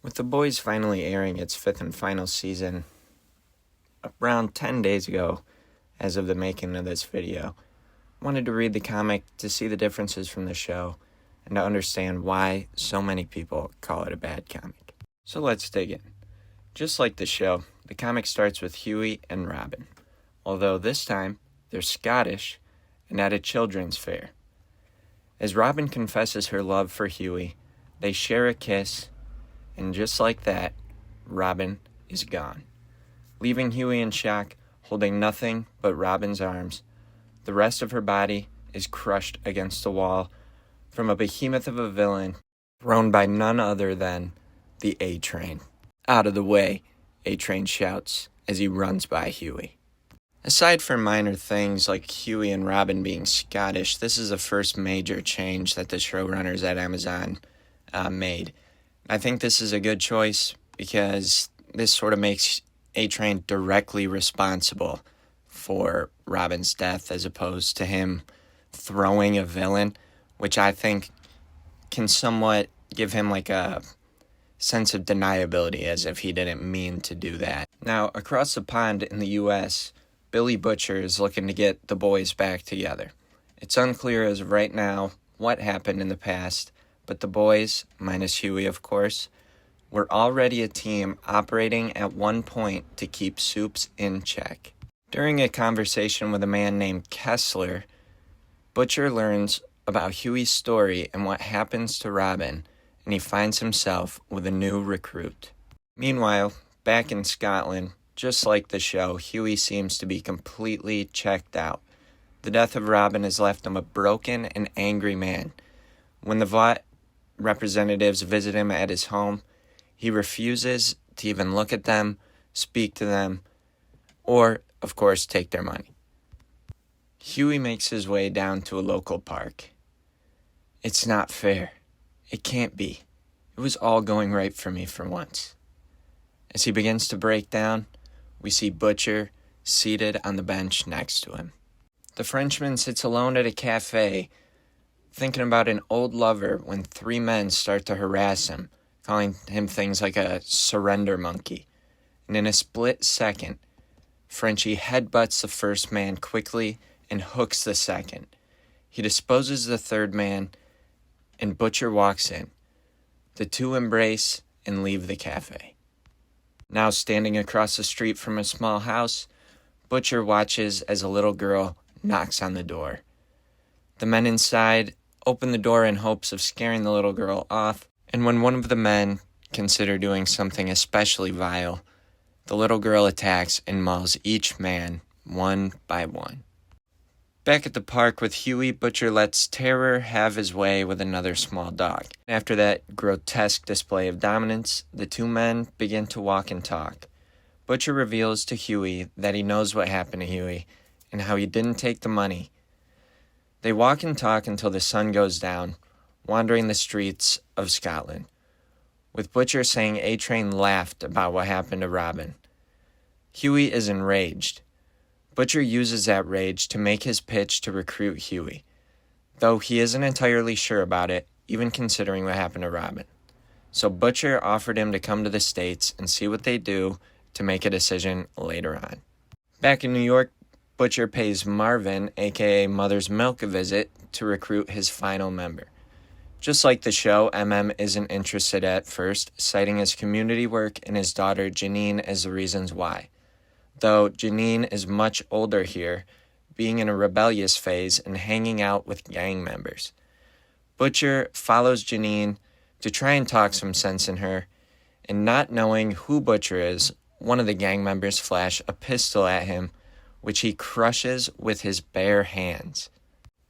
With The Boys finally airing its fifth and final season around 10 days ago, as of the making of this video, I wanted to read the comic to see the differences from the show and to understand why so many people call it a bad comic. So let's dig in. Just like the show, the comic starts with Huey and Robin, although this time they're Scottish and at a children's fair. As Robin confesses her love for Huey, they share a kiss, and just like that, Robin is gone, leaving Huey in shock, holding nothing but Robin's arms. The rest of her body is crushed against the wall from a behemoth of a villain thrown by none other than the A-Train. "Out of the way," A-Train shouts as he runs by Huey. Aside from minor things like Huey and Robin being Scottish, this is the first major change that the showrunners at Amazon made. I think this is a good choice because this sort of makes A-Train directly responsible for Robin's death as opposed to him throwing a villain, which I think can somewhat give him like a sense of deniability as if he didn't mean to do that. Now, across the pond in the U.S., Billy Butcher is looking to get the boys back together. It's unclear as of right now what happened in the past, but the boys, minus Huey of course, were already a team operating at one point to keep Soups in check. During a conversation with a man named Kessler, Butcher learns about Huey's story and what happens to Robin, and he finds himself with a new recruit. Meanwhile, back in Scotland, just like the show, Huey seems to be completely checked out. The death of Robin has left him a broken and angry man. When the Vought representatives visit him at his home, he refuses to even look at them, speak to them, or, of course, take their money. Huey makes his way down to a local park. It's not fair. It can't be. It was all going right for me for once. As he begins to break down, we see Butcher seated on the bench next to him. The Frenchman sits alone at a cafe, thinking about an old lover when three men start to harass him, calling him things like a surrender monkey. And in a split second, Frenchie headbutts the first man quickly and hooks the second. He disposes the third man, and Butcher walks in. The two embrace and leave the cafe. Now standing across the street from a small house, Butcher watches as a little girl knocks on the door. The men inside open the door in hopes of scaring the little girl off, and when one of the men consider doing something especially vile, the little girl attacks and mauls each man one by one. Back at the park with Huey, Butcher lets Terror have his way with another small dog. After that grotesque display of dominance, the two men begin to walk and talk. Butcher reveals to Huey that he knows what happened to Huey and how he didn't take the money. They walk and talk until the sun goes down, wandering the streets of Scotland, with Butcher saying A-Train laughed about what happened to Robin. Huey is enraged. Butcher uses that rage to make his pitch to recruit Huey, though he isn't entirely sure about it, even considering what happened to Robin. So Butcher offered him to come to the States and see what they do to make a decision later on. Back in New York, Butcher pays Marvin, aka Mother's Milk, a visit to recruit his final member. Just like the show, MM isn't interested at first, citing his community work and his daughter Janine as the reasons why. Though Janine is much older here, being in a rebellious phase and hanging out with gang members. Butcher follows Janine to try and talk some sense in her, and not knowing who Butcher is, one of the gang members flash a pistol at him, which he crushes with his bare hands.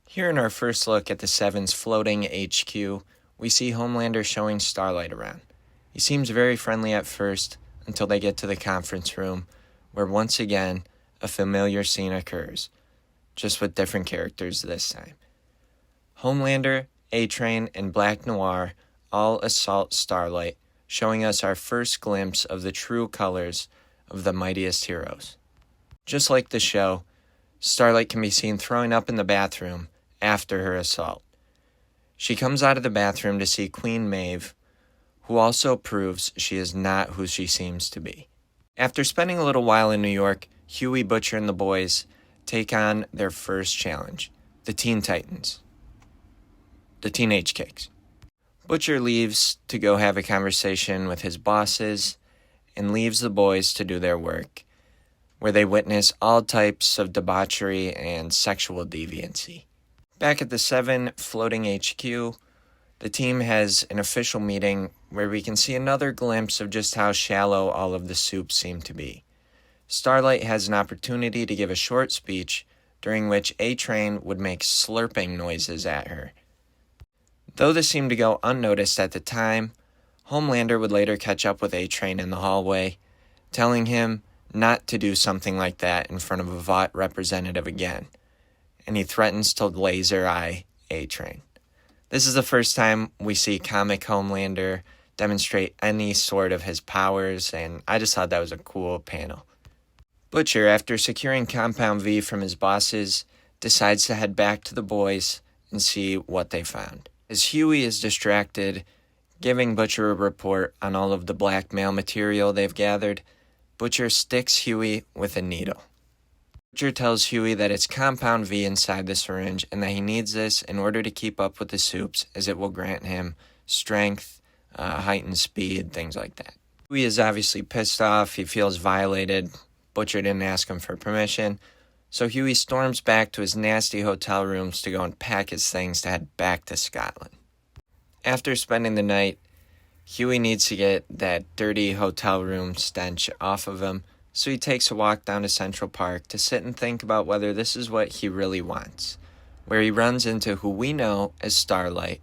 Here in our first look at the Seven's floating HQ, we see Homelander showing Starlight around. He seems very friendly at first until they get to the conference room, where once again a familiar scene occurs, just with different characters this time. Homelander, A-Train, and Black Noir all assault Starlight, showing us our first glimpse of the true colors of the mightiest heroes. Just like the show, Starlight can be seen throwing up in the bathroom after her assault. She comes out of the bathroom to see Queen Maeve, who also proves she is not who she seems to be. After spending a little while in New York, Huey, Butcher, and the boys take on their first challenge, the Teen Titans, the Teenage Kicks. Butcher leaves to go have a conversation with his bosses and leaves the boys to do their work, where they witness all types of debauchery and sexual deviancy. Back at the 7 floating HQ, the team has an official meeting where we can see another glimpse of just how shallow all of the soups seem to be. Starlight has an opportunity to give a short speech during which A-Train would make slurping noises at her. Though this seemed to go unnoticed at the time, Homelander would later catch up with A-Train in the hallway, telling him not to do something like that in front of a Vought representative again, and he threatens to laser eye A-Train. This is the first time we see comic Homelander demonstrate any sort of his powers, and I just thought that was a cool panel. Butcher, after securing Compound V from his bosses, decides to head back to the boys and see what they found. As Huey is distracted, giving Butcher a report on all of the blackmail material they've gathered, Butcher sticks Huey with a needle. Butcher tells Huey that it's Compound V inside the syringe and that he needs this in order to keep up with the soups, as it will grant him strength, heightened speed, things like that. Huey is obviously pissed off. He feels violated. Butcher didn't ask him for permission, so Huey storms back to his nasty hotel rooms to go and pack his things to head back to Scotland. After spending the night, Huey needs to get that dirty hotel room stench off of him, so he takes a walk down to Central Park to sit and think about whether this is what he really wants, where he runs into who we know as Starlight,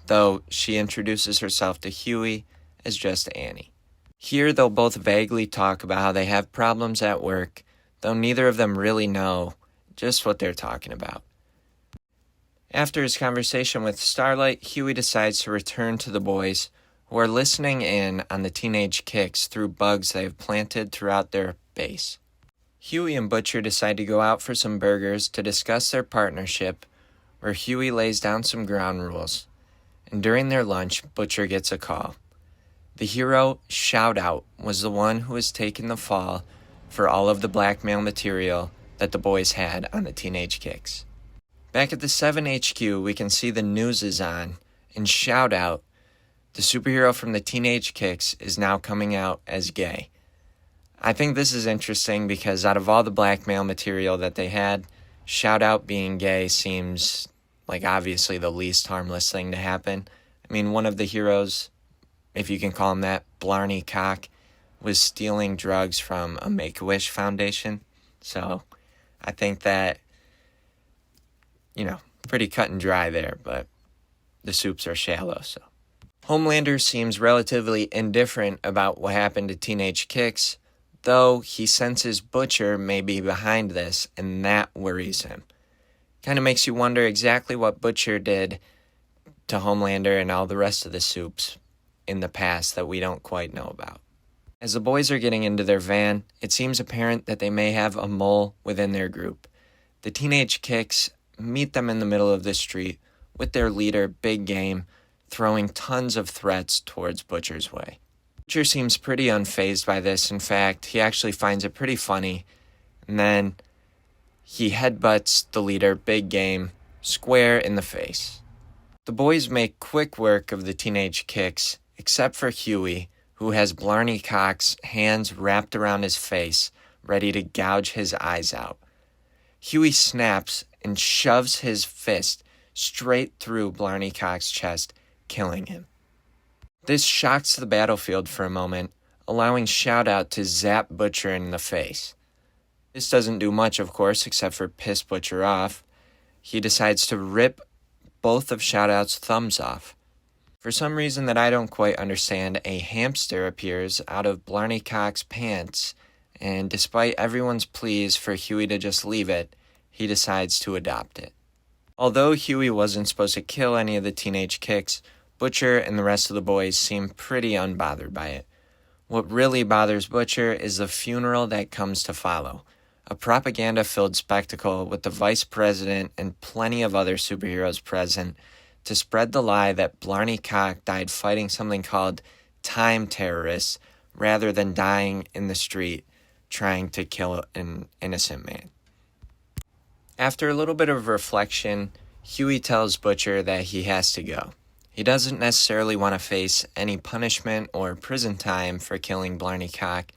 though she introduces herself to Huey as just Annie. Here they'll both vaguely talk about how they have problems at work, though neither of them really know just what they're talking about. After his conversation with Starlight, Huey decides to return to the boys, who are listening in on the teenage kicks through bugs they have planted throughout their base. Huey and Butcher decide to go out for some burgers to discuss their partnership, where Huey lays down some ground rules, and during their lunch, Butcher gets a call. The hero, Shout Out, was the one who was taking the fall for all of the blackmail material that the boys had on the teenage kicks. Back at the 7 HQ, we can see the news is on, and Shout Out, the superhero from the Teenage Kicks, is now coming out as gay. I think this is interesting because out of all the blackmail material that they had, Shout Out being gay seems like obviously the least harmless thing to happen. I mean, one of the heroes, if you can call him that, Blarney Cock, was stealing drugs from a Make-A-Wish Foundation. So I think that, pretty cut and dry there, but the soups are shallow, so. Homelander seems relatively indifferent about what happened to Teenage Kicks, though he senses Butcher may be behind this, and that worries him. Kind of makes you wonder exactly what Butcher did to Homelander and all the rest of the soups in the past that we don't quite know about. As the boys are getting into their van, it seems apparent that they may have a mole within their group. The Teenage Kicks meet them in the middle of the street with their leader, Big Game, throwing tons of threats towards Butcher's way. Butcher seems pretty unfazed by this. In fact, he actually finds it pretty funny, and then he headbutts the leader, Big Game, square in the face. The boys make quick work of the Teenage Kicks, except for Huey, who has Blarney Cock's hands wrapped around his face, ready to gouge his eyes out. Huey snaps and shoves his fist straight through Blarney Cock's chest, killing him. This shocks the battlefield for a moment, allowing Shout Out to zap Butcher in the face. This doesn't do much, of course, except for piss Butcher off. He decides to rip both of Shout Out's thumbs off. For some reason that I don't quite understand, a hamster appears out of Blarney Cock's pants, and despite everyone's pleas for Huey to just leave it, he decides to adopt it. Although Huey wasn't supposed to kill any of the Teenage Kicks, Butcher and the rest of the boys seem pretty unbothered by it. What really bothers Butcher is the funeral that comes to follow, a propaganda-filled spectacle with the vice president and plenty of other superheroes present to spread the lie that Blarney Cock died fighting something called time terrorists rather than dying in the street trying to kill an innocent man. After a little bit of reflection, Huey tells Butcher that he has to go. He doesn't necessarily want to face any punishment or prison time for killing Blarney Cock,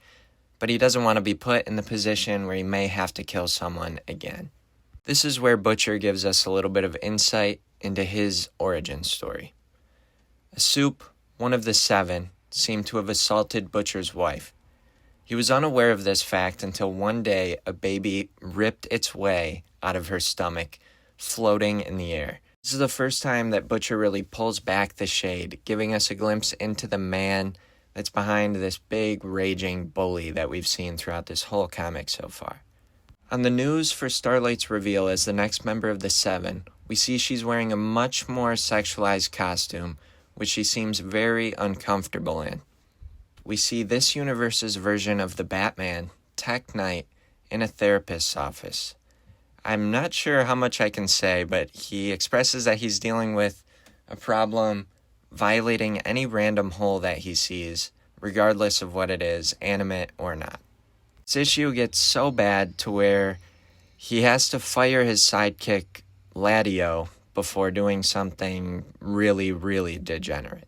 but he doesn't want to be put in the position where he may have to kill someone again. This is where Butcher gives us a little bit of insight into his origin story. A Soup, one of the 7, seemed to have assaulted Butcher's wife. He was unaware of this fact until one day a baby ripped its way out of her stomach, floating in the air. This is the first time that Butcher really pulls back the shade, giving us a glimpse into the man that's behind this big, raging bully that we've seen throughout this whole comic so far. On the news for Starlight's reveal as the next member of the 7, we see she's wearing a much more sexualized costume, which she seems very uncomfortable in. We see this universe's version of the Batman, Tech Knight, in a therapist's office. I'm not sure how much I can say, but he expresses that he's dealing with a problem violating any random hole that he sees, regardless of what it is, animate or not. This issue gets so bad to where he has to fire his sidekick, Ladio, before doing something really, really degenerate.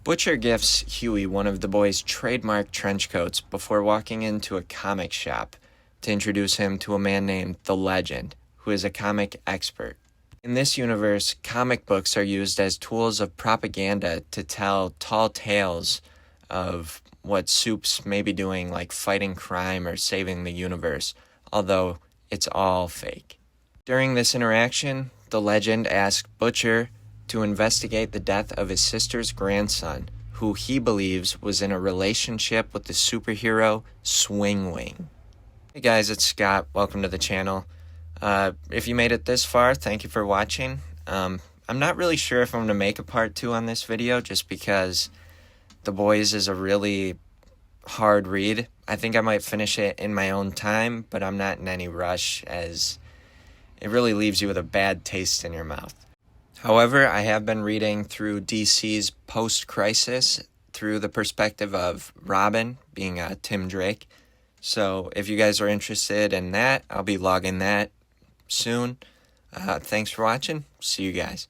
Butcher gifts Huey one of the boy's trademark trench coats before walking into a comic shop to introduce him to a man named The Legend, who is a comic expert. In this universe, comic books are used as tools of propaganda to tell tall tales of what Soups may be doing, like fighting crime or saving the universe, although it's all fake. During this interaction, The Legend asked Butcher to investigate the death of his sister's grandson, who he believes was in a relationship with the superhero Swing Wing. Hey guys, it's Scott. Welcome to the channel. If you made it this far, thank you for watching. I'm not really sure if I'm going to make a part 2 on this video, just because The Boys is a really hard read. I think I might finish it in my own time, but I'm not in any rush, as it really leaves you with a bad taste in your mouth. However, I have been reading through DC's post-crisis through the perspective of Robin, being Tim Drake. So if you guys are interested in that, I'll be logging that soon. Thanks for watching. See you guys.